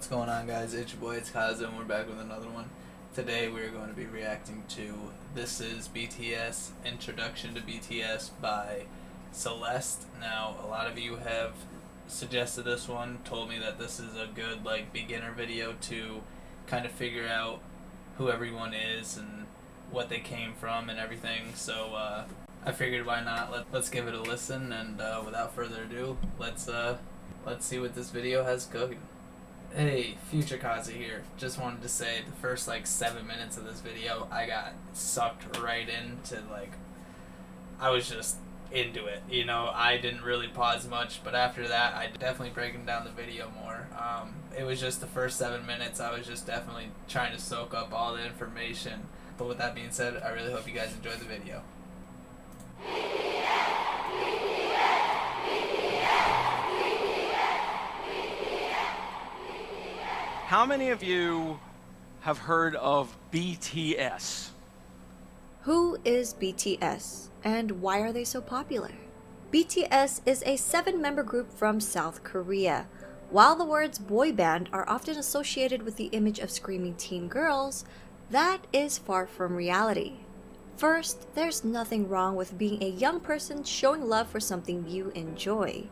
What's going on, guys? It's your boy, it's Kaza, and we're back with another one. Today we're going to be reacting to This Is BTS Introduction to BTS by xCeleste. Now, a lot of you have suggested this one, told me that this is a good beginner video to kind of figure out who everyone is and what they came from and everything. So I figured why not, let's give it a listen, and without further ado, let's see what this video has cooking. Hey, Future Kaza here. Just wanted to say the first 7 minutes of this video, I got sucked right into I was just into it. You know, I didn't really pause much, but after that, I definitely breaking down the video more. It was just the first 7 minutes. I was just definitely trying to soak up all the information. But with that being said, I really hope you guys enjoyed the video. How many of you have heard of BTS? Who is BTS and why are they so popular? BTS is a 7-member group from South Korea. While the words boy band are often associated with the image of screaming teen girls, that is far from reality. First, there's nothing wrong with being a young person showing love for something you enjoy.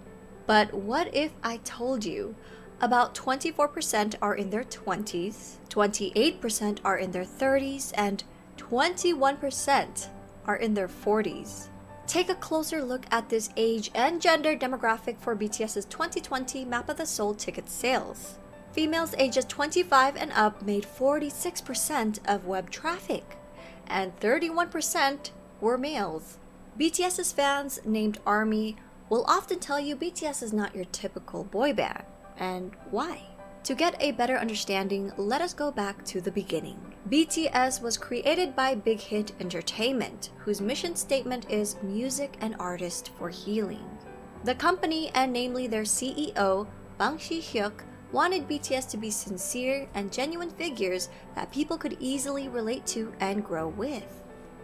But what if I told you about 24% are in their 20s, 28% are in their 30s, and 21% are in their 40s. Take a closer look at this age and gender demographic for BTS's 2020 Map of the Soul ticket sales. Females ages 25 and up made 46% of web traffic, and 31% were males. BTS's fans, named ARMY, will often tell you BTS is not your typical boy band. And why? To get a better understanding, let us go back to the beginning. BTS was created by Big Hit Entertainment, whose mission statement is music and artist for healing. The company, and namely their CEO, Bang Si-hyuk, wanted BTS to be sincere and genuine figures that people could easily relate to and grow with.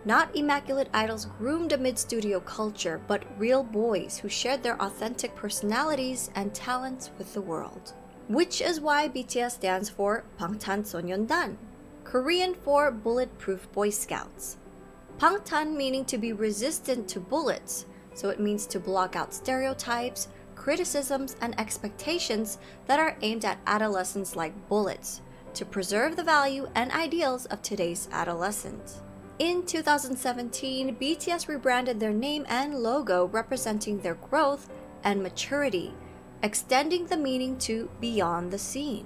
Not immaculate idols groomed amid studio culture, but real boys who shared their authentic personalities and talents with the world. Which is why BTS stands for Bangtanso년단, Korean for Bulletproof Boy Scouts. Bangtan meaning to be resistant to bullets, so it means to block out stereotypes, criticisms, and expectations that are aimed at adolescents like bullets, to preserve the value and ideals of today's adolescents. In 2017, BTS rebranded their name and logo representing their growth and maturity, extending the meaning to beyond the scene.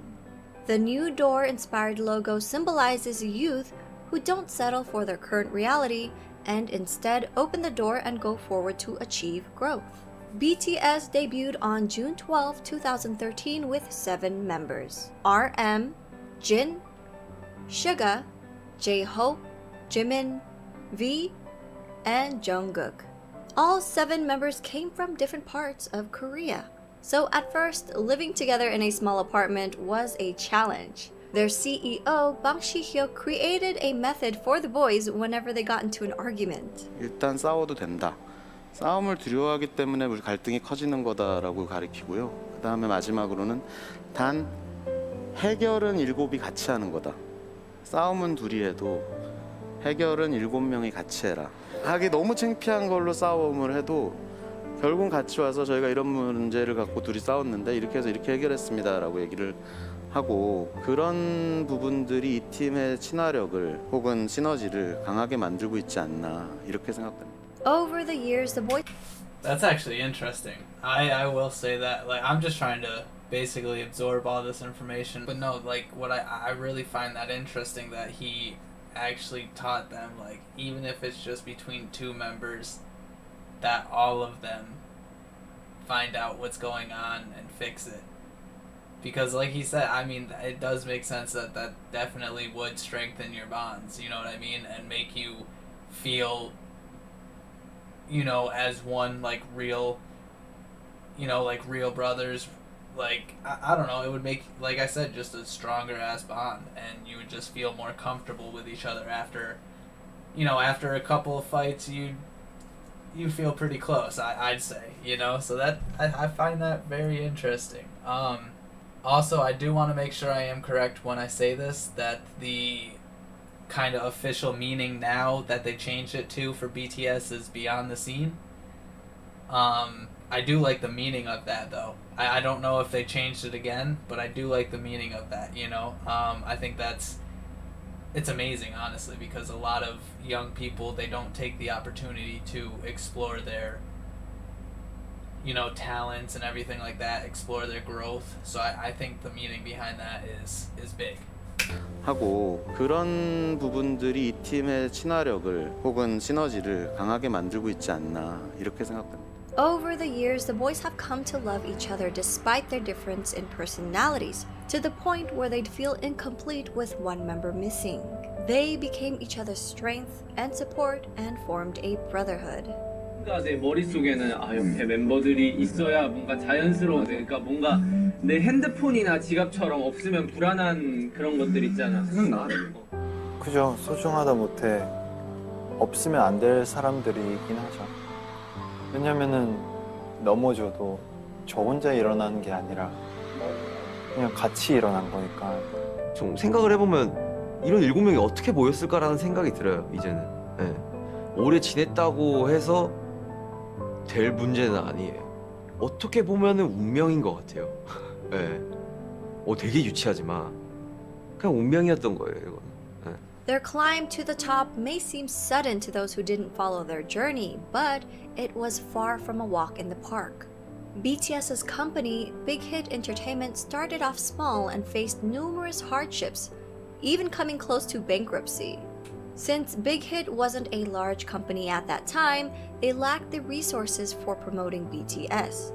The new door-inspired logo symbolizes youth who don't settle for their current reality and instead open the door and go forward to achieve growth. BTS debuted on June 12, 2013 with 7 members: RM, Jin, Suga, J-Hope, Jimin, V, and Jungkook. All 7 members came from different parts of Korea. So at first, living together in a small apartment was a challenge. Their CEO, Bang Si-hyuk, created a method for the boys whenever they got into an argument. 일단 싸워도 된다. 싸움을 두려워하기 때문에 우리 갈등이 커지는 거다라고 가리키고요. 그 다음에 마지막으로는 단 해결은 7이 같이 하는 거다. 싸움은 둘이 해도 해결은 7명이 같이 해라. 하기 너무 창피한 걸로 싸움을 해도 결국은 같이 와서 저희가 이런 문제를 갖고 둘이 싸웠는데 이렇게 해서 이렇게 해결했습니다라고 얘기를 하고, 그런 부분들이 이 팀의 친화력을 혹은 시너지를 강하게 만들고 있지 않나 이렇게 생각됩니다. Over the years, the boys... That's actually interesting. I will say that. I'm just trying to basically absorb all this information. But no, what I really find that interesting that he actually taught them, even if it's just between 2 members, that all of them find out what's going on and fix it. Because like he said, I mean, it does make sense that that definitely would strengthen your bonds, you know what I mean? And make you feel, as one, real, real brothers. I don't know, it would make, like I said, just a stronger ass bond, and you would just feel more comfortable with each other after, after a couple of fights, you feel pretty close, I'd say, so that, I find that very interesting. Also, I do want to make sure I am correct when I say this, that the kind of official meaning now that they changed it to for BTS is beyond the scene. I do like the meaning of that though. I don't know if they changed it again, but I do like the meaning of that, you know? I think it's amazing, honestly, because a lot of young people, they don't take the opportunity to explore their, you know, talents and everything like that, explore their growth. So I think the meaning behind that is big. 하고 그런 부분들이 이 팀의 친화력을 혹은 시너지를 강하게 만들고 있지 않나 이렇게 생각됩니다. Over the years, the boys have come to love each other despite their difference in personalities, to the point where they'd feel incomplete with one member missing. They became each other's strength and support and formed a brotherhood. 내 머릿속에는 옆에 멤버들이 있어야 뭔가 자연스러워. 그러니까 뭔가 내 핸드폰이나 지갑처럼 없으면 불안한 그런 것들 있잖아. 생각나. 그죠. 소중하다 못해 없으면 안 될 사람들이긴 하죠. 왜냐면은 넘어져도 저 혼자 일어나는 게 아니라 그냥 같이 일어난 거니까. 좀 생각을 해보면 이런 7명이 어떻게 모였을까라는 생각이 들어요, 이제는. 네. 오래 지냈다고 해서 될 문제는 아니에요. 어떻게 보면은 운명인 것 같아요. 네. 되게 유치하지만 그냥 운명이었던 거예요, 이건. Their climb to the top may seem sudden to those who didn't follow their journey, but it was far from a walk in the park. BTS's company, Big Hit Entertainment, started off small and faced numerous hardships, even coming close to bankruptcy. Since Big Hit wasn't a large company at that time, they lacked the resources for promoting BTS.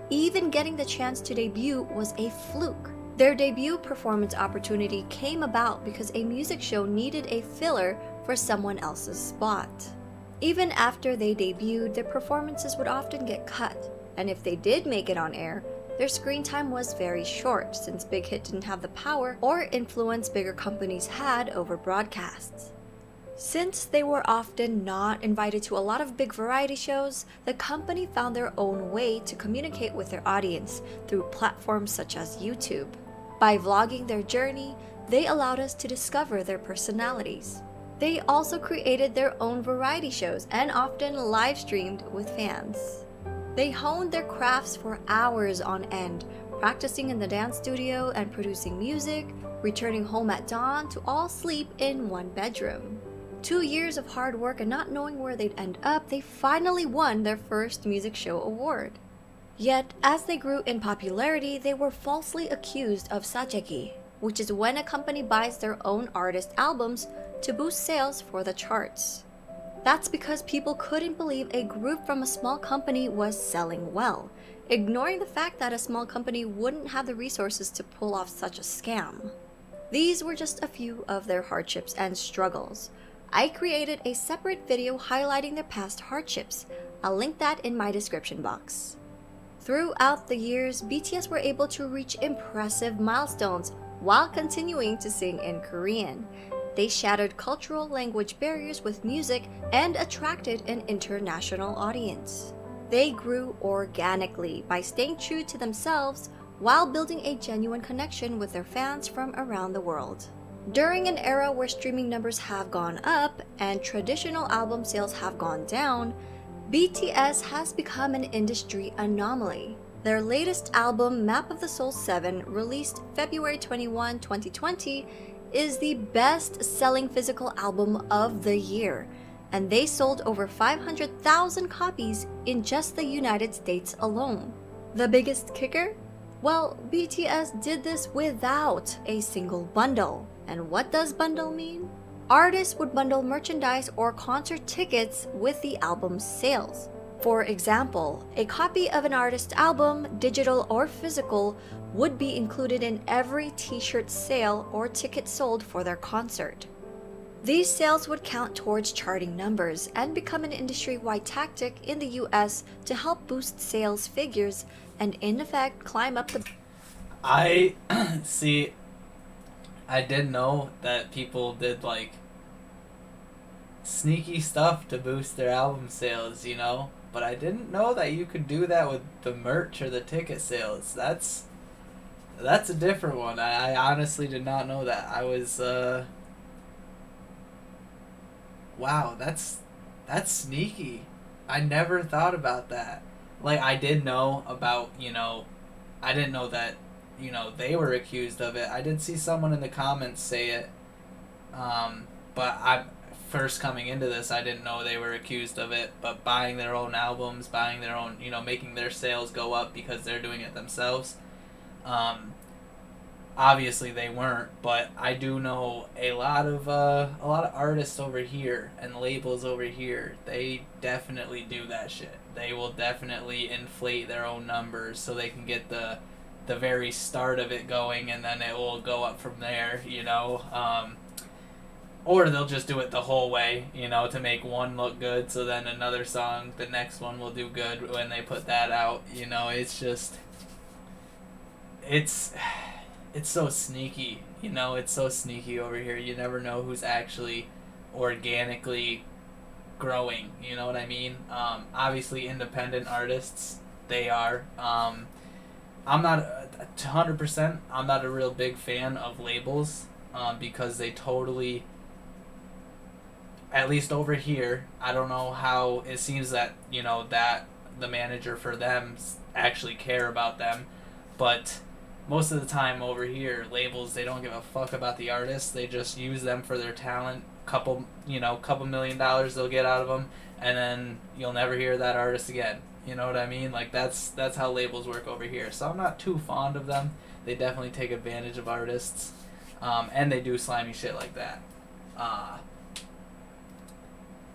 Even getting the chance to debut was a fluke. Their debut performance opportunity came about because a music show needed a filler for someone else's spot. Even after they debuted, their performances would often get cut, and if they did make it on air, their screen time was very short since Big Hit didn't have the power or influence bigger companies had over broadcasts. Since they were often not invited to a lot of big variety shows, the company found their own way to communicate with their audience through platforms such as YouTube. By vlogging their journey, they allowed us to discover their personalities. They also created their own variety shows and often live streamed with fans. They honed their crafts for hours on end, practicing in the dance studio and producing music, returning home at dawn to all sleep in one bedroom. 2 years of hard work and not knowing where they'd end up, they finally won their first music show award. Yet, as they grew in popularity, they were falsely accused of sajegi, which is when a company buys their own artist albums to boost sales for the charts. That's because people couldn't believe a group from a small company was selling well, ignoring the fact that a small company wouldn't have the resources to pull off such a scam. These were just a few of their hardships and struggles. I created a separate video highlighting their past hardships. I'll link that in my description box. Throughout the years, BTS were able to reach impressive milestones while continuing to sing in Korean. They shattered cultural language barriers with music and attracted an international audience. They grew organically by staying true to themselves while building a genuine connection with their fans from around the world. During an era where streaming numbers have gone up and traditional album sales have gone down, BTS has become an industry anomaly. Their latest album, Map of the Soul 7, released February 21, 2020, is the best-selling physical album of the year, and they sold over 500,000 copies in just the United States alone. The biggest kicker? Well, BTS did this without a single bundle. And what does bundle mean? Artists would bundle merchandise or concert tickets with the album's sales. For example, a copy of an artist's album, digital or physical, would be included in every t-shirt sale or ticket sold for their concert. These sales would count towards charting numbers and become an industry-wide tactic in the US to help boost sales figures and in effect climb up the... I see. I did know that people did like sneaky stuff to boost their album sales, you know? But I didn't know that you could do that with the merch or the ticket sales. That's a different one. I honestly did not know that. I was wow, that's sneaky. I never thought about that. Like, I did know about, I didn't know that, they were accused of it. I did see someone in the comments say it. But I first coming into this, I didn't know they were accused of it. But buying their own albums, buying their own, making their sales go up because they're doing it themselves. Obviously they weren't, but I do know a lot of artists over here and labels over here. They definitely do that shit. They will definitely inflate their own numbers so they can get the very start of it going, and then it will go up from there. Or they'll just do it the whole way, to make one look good, so then another song, the next one will do good when they put that out. It's just, it's so sneaky, it's so sneaky over here. You never know who's actually organically growing, you know what I mean? Obviously independent artists, they are. I'm not 100%, I'm not a real big fan of labels, because they totally, at least over here, I don't know how, it seems that, that the manager for them actually care about them, but most of the time over here, labels, they don't give a fuck about the artists. They just use them for their talent. Couple $1 million they'll get out of them, and then you'll never hear that artist again. You know what I mean? Like, that's how labels work over here. So I'm not too fond of them. They definitely take advantage of artists, and they do slimy shit like that.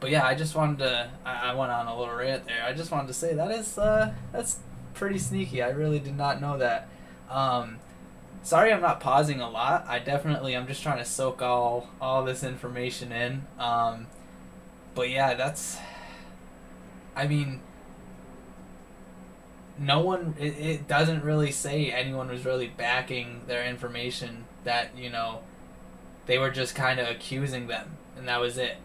But yeah, I just wanted to. I went on a little rant there. I just wanted to say that's pretty sneaky. I really did not know that. Sorry I'm not pausing a lot. I'm just trying to soak all this information in. But yeah, no one, it doesn't really say anyone was really backing their information, that, they were just kind of accusing them, and that was it.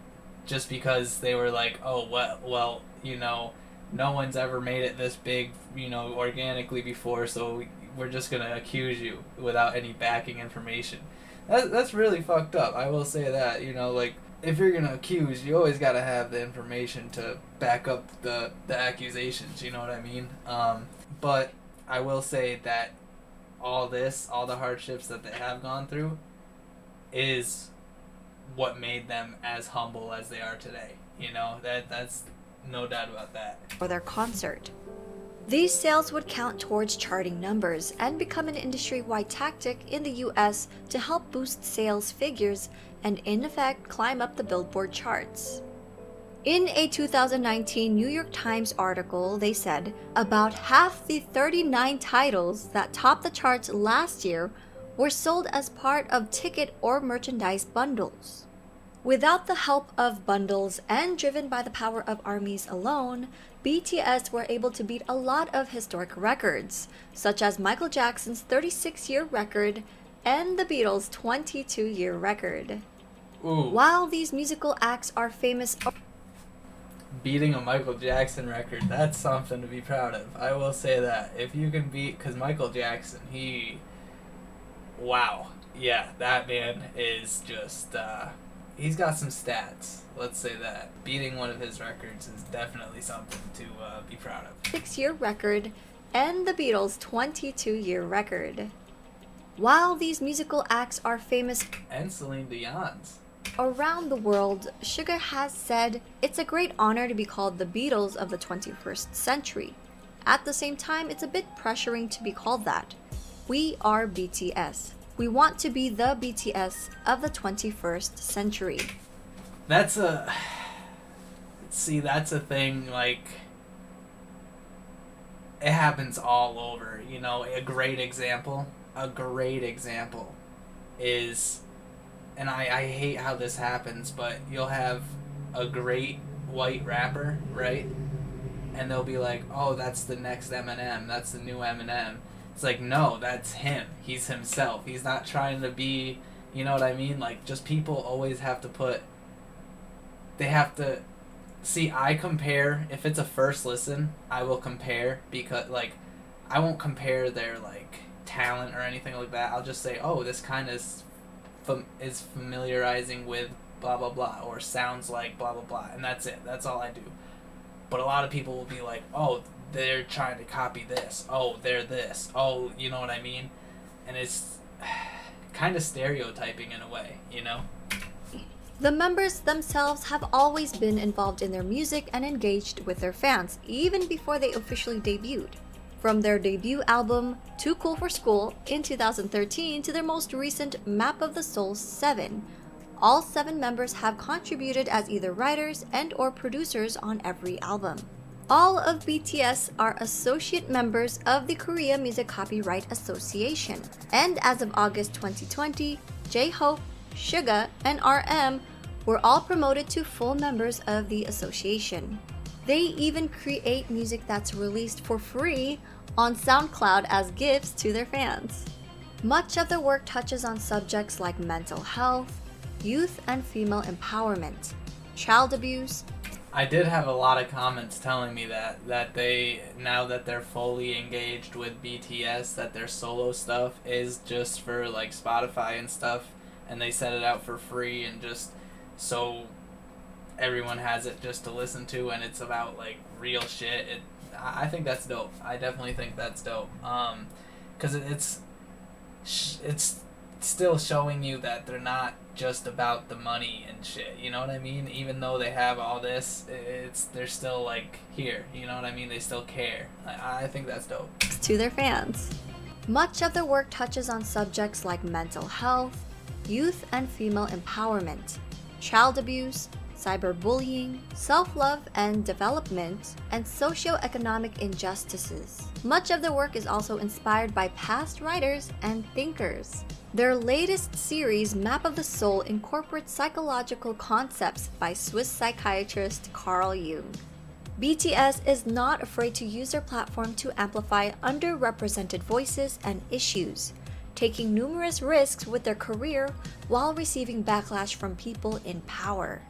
Just because they were like, oh, well, no one's ever made it this big, organically before, so we're just going to accuse you without any backing information. That's really fucked up. I will say that, like, if you're going to accuse, you always got to have the information to back up the accusations, you know what I mean? But I will say that all the hardships that they have gone through is what made them as humble as they are today. That's no doubt about that. For their concert. These sales would count towards charting numbers and become an industry-wide tactic in the US to help boost sales figures and in effect climb up the Billboard charts. In a 2019 New York Times article, they said about half the 39 titles that topped the charts last year were sold as part of ticket or merchandise bundles. Without the help of bundles and driven by the power of ARMYs alone, BTS were able to beat a lot of historic records, such as Michael Jackson's 36-year record and the Beatles' 22-year record. Ooh. While these musical acts are famous... Beating a Michael Jackson record, that's something to be proud of. I will say that. If you can beat... Because Michael Jackson, wow. Yeah, that man is just... he's got some stats, let's say that. Beating one of his records is definitely something to be proud of. 6-year record and the Beatles' 22-year record. While these musical acts are famous and Celine Dion's around the world, Sugar has said it's a great honor to be called the Beatles of the 21st century. At the same time, it's a bit pressuring to be called that. We are BTS. We want to be the BTS of the 21st century. That's a thing, like, it happens all over, a great example is, and I hate how this happens, but you'll have a great white rapper, right? And they'll be like, oh, that's the next Eminem, that's the new Eminem. It's like, no, that's him. He's himself. He's not trying to be, you know what I mean? Like, just people always have to see, I compare, if it's a first listen, I will compare, because, like, I won't compare their, like, talent or anything like that. I'll just say, oh, this kind of is familiarizing with blah blah blah, or sounds like blah blah blah, and that's it. That's all I do. But a lot of people will be like, oh, they're trying to copy this. Oh, they're this. Oh, you know what I mean? And it's kind of stereotyping in a way, you know? The members themselves have always been involved in their music and engaged with their fans, even before they officially debuted. From their debut album, Too Cool for School, in 2013 to their most recent Map of the Soul 7, all 7 members have contributed as either writers and or producers on every album. All of BTS are associate members of the Korea Music Copyright Association, and as of August 2020, J-Hope, Suga, and RM were all promoted to full members of the association. They even create music that's released for free on SoundCloud as gifts to their fans. Much of their work touches on subjects like mental health, youth and female empowerment, child abuse. I did have a lot of comments telling me that they, now that they're fully engaged with BTS, that their solo stuff is just for like Spotify and stuff, and they set it out for free and just so everyone has it just to listen to, and it's about like real shit. I think that's dope. I definitely think that's dope. 'Cause it's still showing you that they're not just about the money and shit, you know what I mean? Even though they have all this, they're still like here, you know what I mean? They still care. I think that's dope. To their fans. Much of their work touches on subjects like mental health, youth and female empowerment, child abuse, cyberbullying, self-love and development, and socio-economic injustices. Much of their work is also inspired by past writers and thinkers. Their latest series, Map of the Soul, incorporates psychological concepts by Swiss psychiatrist Carl Jung. BTS is not afraid to use their platform to amplify underrepresented voices and issues, taking numerous risks with their career while receiving backlash from people in power.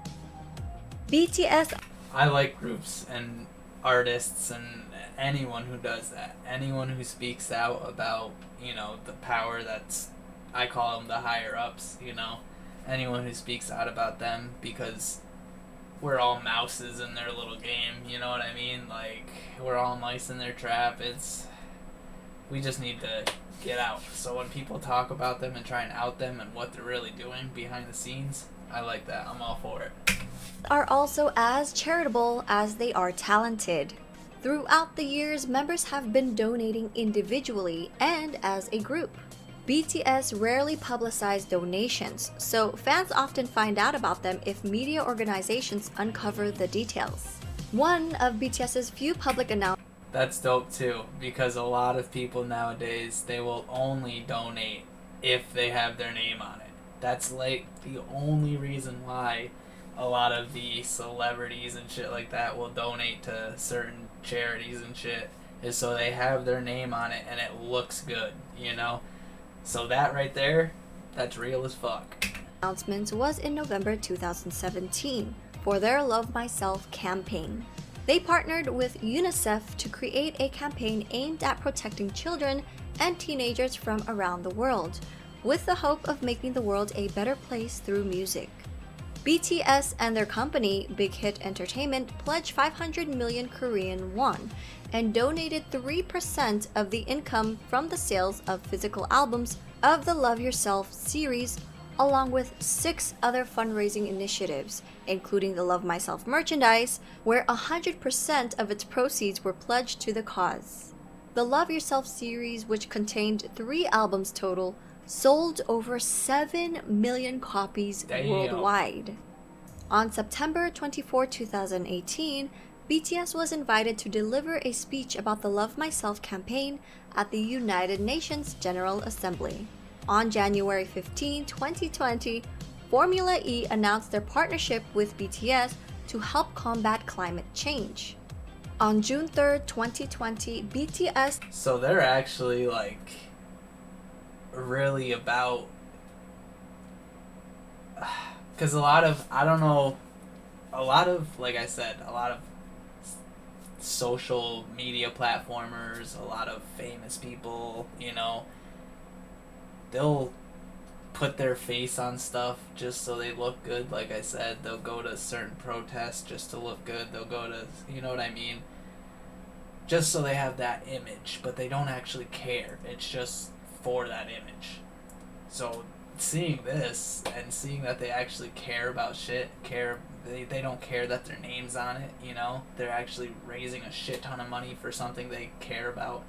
BTS. I like groups and artists and anyone who does that. Anyone who speaks out about, you know, the power that's, I call them the higher ups, you know. Anyone who speaks out about them, because we're all mouses in their little game, you know what I mean? Like, we're all mice in their trap. We just need to get out. So when people talk about them and try and out them and what they're really doing behind the scenes, I like that. I'm all for it. Are also as charitable as they are talented. Throughout the years, members have been donating individually and as a group. BTS rarely publicize donations, so fans often find out about them if media organizations uncover the details. One of BTS's few public announcements. That's dope too, because a lot of people nowadays, they will only donate if they have their name on it. That's like the only reason why a lot of the celebrities and shit like that will donate to certain charities and shit, is so they have their name on it and it looks good, you know? So that right there, that's real as fuck. Announcement was in November 2017 for their Love Myself campaign. They partnered with UNICEF to create a campaign aimed at protecting children and teenagers from around the world, with the hope of making the world a better place through music. BTS and their company, Big Hit Entertainment, pledged 500 million Korean won and donated 3% of the income from the sales of physical albums of the Love Yourself series, along with 6 other fundraising initiatives, including the Love Myself merchandise, where 100% of its proceeds were pledged to the cause. The Love Yourself series, which contained 3 albums total, sold over 7 million copies worldwide. On September 24, 2018, BTS was invited to deliver a speech about the Love Myself campaign at the United Nations General Assembly. On January 15, 2020, Formula E announced their partnership with BTS to help combat climate change. On June 3, 2020, BTS. So they're actually like really about, because a lot of, I don't know, a lot of, like I said, a lot of social media platformers, a lot of famous people, you know, they'll put their face on stuff just so they look good. Like I said, they'll go to certain protests just to look good. They'll go to, you know what I mean? Just so they have that image, but they don't actually care. It's just for that image. So seeing this and seeing that they actually care about shit, they don't care that their name's on it, you know? They're actually raising a shit ton of money for something they care about.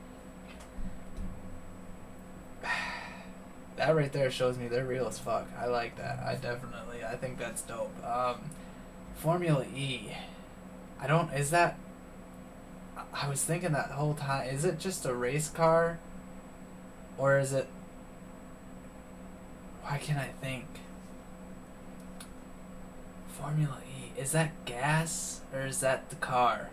That right there shows me they're real as fuck. I like that. I think that's dope. Formula E. I was thinking that whole time, is it just a race car? Or is it, why can't I think? Formula E, is that gas or is that the car?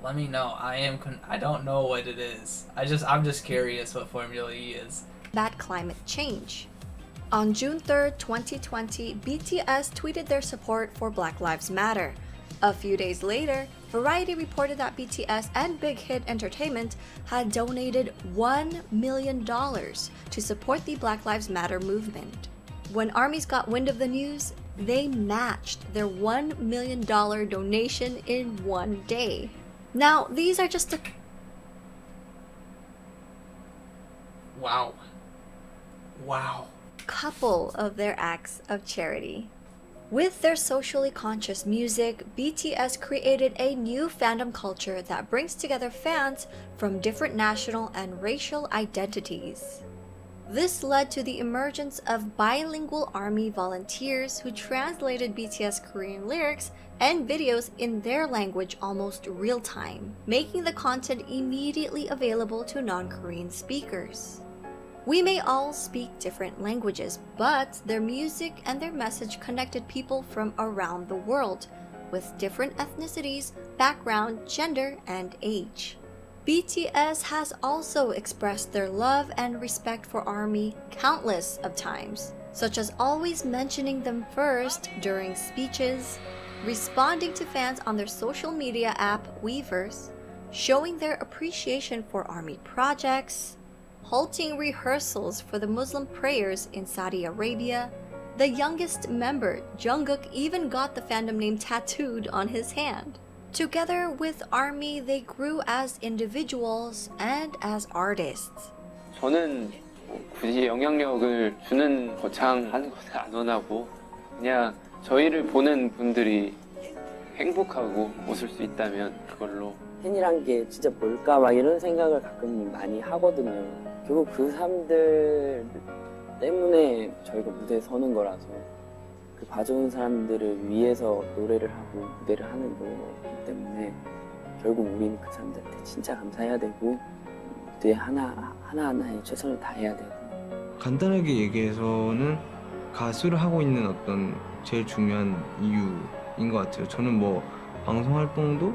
Let me know. I don't know what it is. I'm just curious what Formula E is. That climate change. On June 3rd, 2020, BTS tweeted their support for Black Lives Matter. A few days later, Variety reported that BTS and Big Hit Entertainment had donated $1 million to support the Black Lives Matter movement. When ARMYs got wind of the news, they matched their $1 million donation in one day. Now, these are just a Wow. couple of their acts of charity. With their socially conscious music, BTS created a new fandom culture that brings together fans from different national and racial identities. This led to the emergence of bilingual ARMY volunteers who translated BTS Korean lyrics and videos in their language almost real time, making the content immediately available to non-Korean speakers. We may all speak different languages, but their music and their message connected people from around the world, with different ethnicities, background, gender, and age. BTS has also expressed their love and respect for ARMY countless of times, such as always mentioning them first during speeches, responding to fans on their social media app Weverse, showing their appreciation for ARMY projects, halting rehearsals for the Muslim prayers in Saudi Arabia. The youngest member, Jungkook, even got the fandom name tattooed on his hand. Together with ARMY, they grew as individuals and as artists. 저는 굳이 영향력을 주는 거창하는 것을 안 원하고 그냥 저희를 보는 분들이 행복하고 웃을 수 있다면 그걸로 팬이란 게 진짜 뭘까 막 이런 생각을 가끔 많이 하거든요. 결국 그 사람들 때문에 저희가 무대에 서는 거라서 그 봐주는 사람들을 위해서 노래를 하고 무대를 하는 거기 때문에 결국 우리는 그 사람들한테 진짜 감사해야 되고 무대 하나하나에 최선을 다해야 되고. 간단하게 얘기해서는 가수를 하고 있는 어떤 제일 중요한 이유인 것 같아요. 저는 뭐 방송 활동도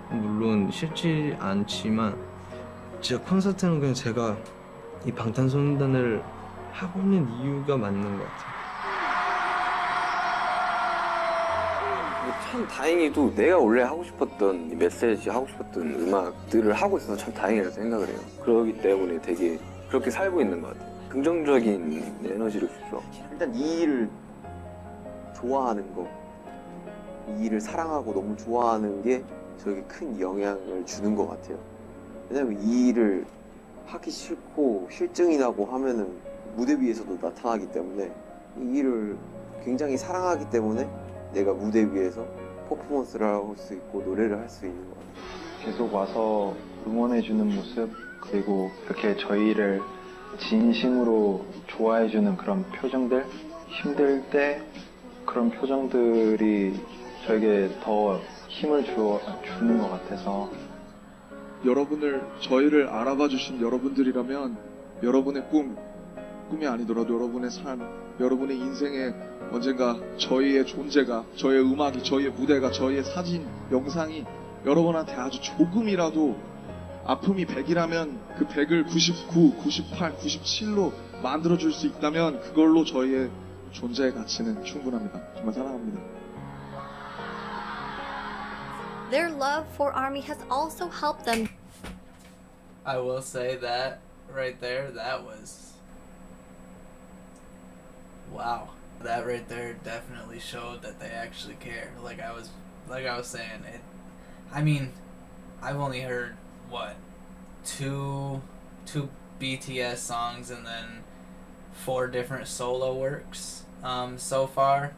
물론 싫지 않지만 진짜 콘서트는 그냥 제가 이 방탄소년단을 하고 있는 이유가 맞는 것 같아요. 참 다행히도 내가 원래 하고 싶었던 이 메시지 하고 싶었던 음악들을 하고 있어서 참 다행이라고 생각을 해요. 그러기 때문에 되게 그렇게 살고 있는 것 같아요. 긍정적인 에너지를 주죠. 일단 이 일을 좋아하는 거, 이 일을 사랑하고 너무 좋아하는 게 저에게 큰 영향을 주는 것 같아요. 왜냐면 이 일을 하기 싫고 실증이 나고 하면은 무대 위에서도 나타나기 때문에 이 일을 굉장히 사랑하기 때문에 내가 무대 위에서 퍼포먼스를 할 수 있고 노래를 할 수 있는 것 같아요. 계속 와서 응원해주는 모습, 그리고 이렇게 저희를 진심으로 좋아해주는 그런 표정들, 힘들 때 그런 표정들이 저에게 더 힘을 주는 것 같아서. 저희를 알아봐 주신 여러분들이라면 여러분의 꿈이 아니더라도 여러분의 삶, 여러분의 인생에 언젠가 저희의 존재가, 저희의 음악이, 저희의 무대가, 저희의 사진, 영상이 여러분한테 아주 조금이라도 아픔이 100이라면 그 100을 99, 98, 97로 만들어줄 수 있다면 그걸로 저희의 존재의 가치는 충분합니다. 정말 사랑합니다. Their love for ARMY has also helped them. I will say that right there, that was Wow. That right there definitely showed that they actually care. Like I was saying, I mean, I've only heard what, two BTS songs and then 4 different solo works so far,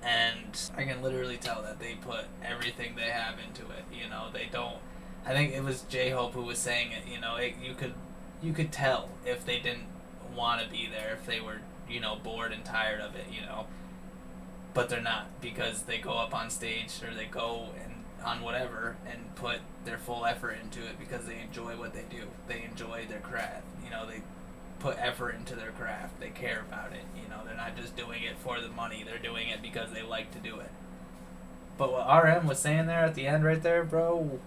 and I can literally tell that they put everything they have into it. You know, they don't. I think it was J-Hope who was saying it. You know, you could tell if they didn't want to be there, if they were, you know, bored and tired of it. You know, but they're not, because they go up on stage or they go and on whatever and put their full effort into it because they enjoy what they do. They enjoy their craft. You know, they put effort into their craft. They care about it. You know, they're not just doing it for the money. They're doing it because they like to do it. But what RM was saying there at the end right there, bro,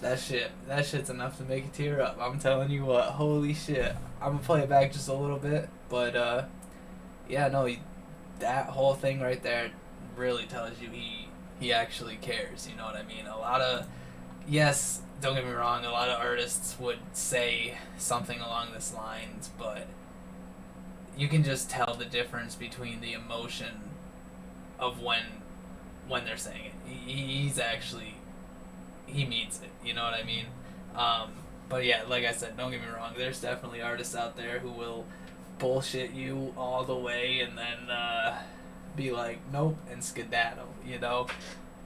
that shit's enough to make you tear up. I'm telling you what, holy shit. I'm gonna play it back just a little bit, but yeah, no, that whole thing right there really tells you he actually cares, you know what I mean? Yes, don't get me wrong, a lot of artists would say something along this lines, but you can just tell the difference between the emotion of when they're saying it. He means it, you know what I mean? But yeah, like I said, don't get me wrong, there's definitely artists out there who will bullshit you all the way and then be like, nope, and skedaddle, you know?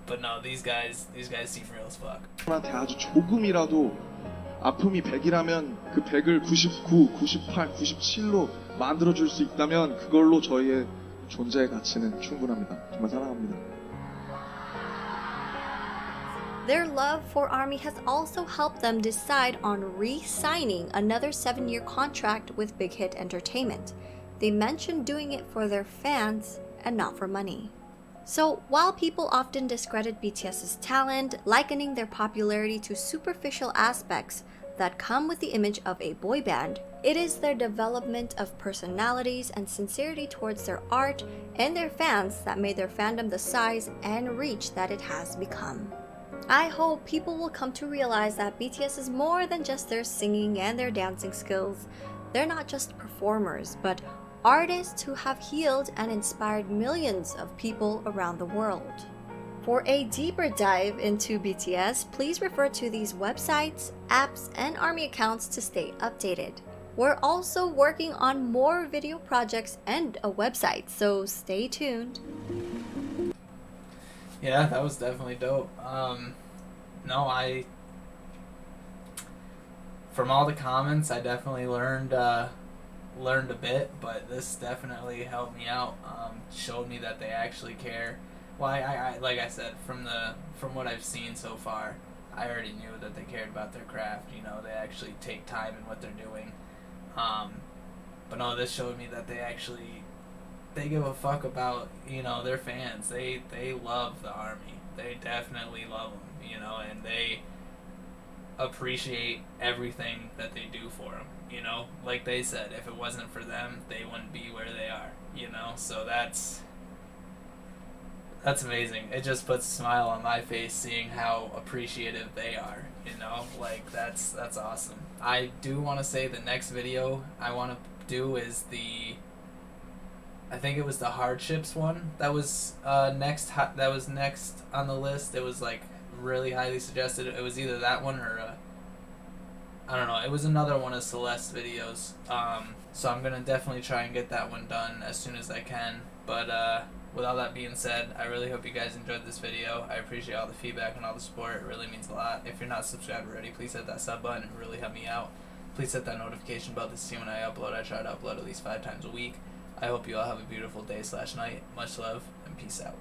But no, these guys seem real as fuck. 한테 아주 조금이라도 아픔이 100이라면 그 100을 99, 98, 97로 만들어줄 수 있다면 그걸로 저희의 존재의 가치는 충분합니다. 정말 사랑합니다. Their love for ARMY has also helped them decide on re-signing another 7-year contract with Big Hit Entertainment. They mentioned doing it for their fans and not for money. So while people often discredit BTS's talent, likening their popularity to superficial aspects that come with the image of a boy band, it is their development of personalities and sincerity towards their art and their fans that made their fandom the size and reach that it has become. I hope people will come to realize that BTS is more than just their singing and their dancing skills. They're not just performers, but artists who have healed and inspired millions of people around the world. For a deeper dive into BTS, please refer to these websites, apps, and ARMY accounts to stay updated. We're also working on more video projects and a website, so stay tuned. Yeah, that was definitely dope. From all the comments, I definitely learned a bit, but this definitely helped me out. Showed me that they actually care. Well, I like I said, from what I've seen so far, I already knew that they cared about their craft. You know, they actually take time in what they're doing. But no, this showed me that they give a fuck about, you know, their fans. They love the ARMY. They definitely love them, you know, and they appreciate everything that they do for them, you know. Like they said, if it wasn't for them, they wouldn't be where they are, you know. So that's amazing. It just puts a smile on my face seeing how appreciative they are, you know. Like that's awesome. I do want to say the next video I want to do is I think it was the hardships one that was next on the list. It was like really highly suggested. It was either that one or I don't know. It was another one of Celeste videos. So I'm gonna definitely try and get that one done as soon as I can. But with all that being said, I really hope you guys enjoyed this video. I appreciate all the feedback and all the support. It really means a lot. If you're not subscribed already, please hit that sub button. It really helped me out. Please hit that notification bell to see when I upload. I try to upload at least 5 times a week. I hope you all have a beautiful day/night. Much love and peace out.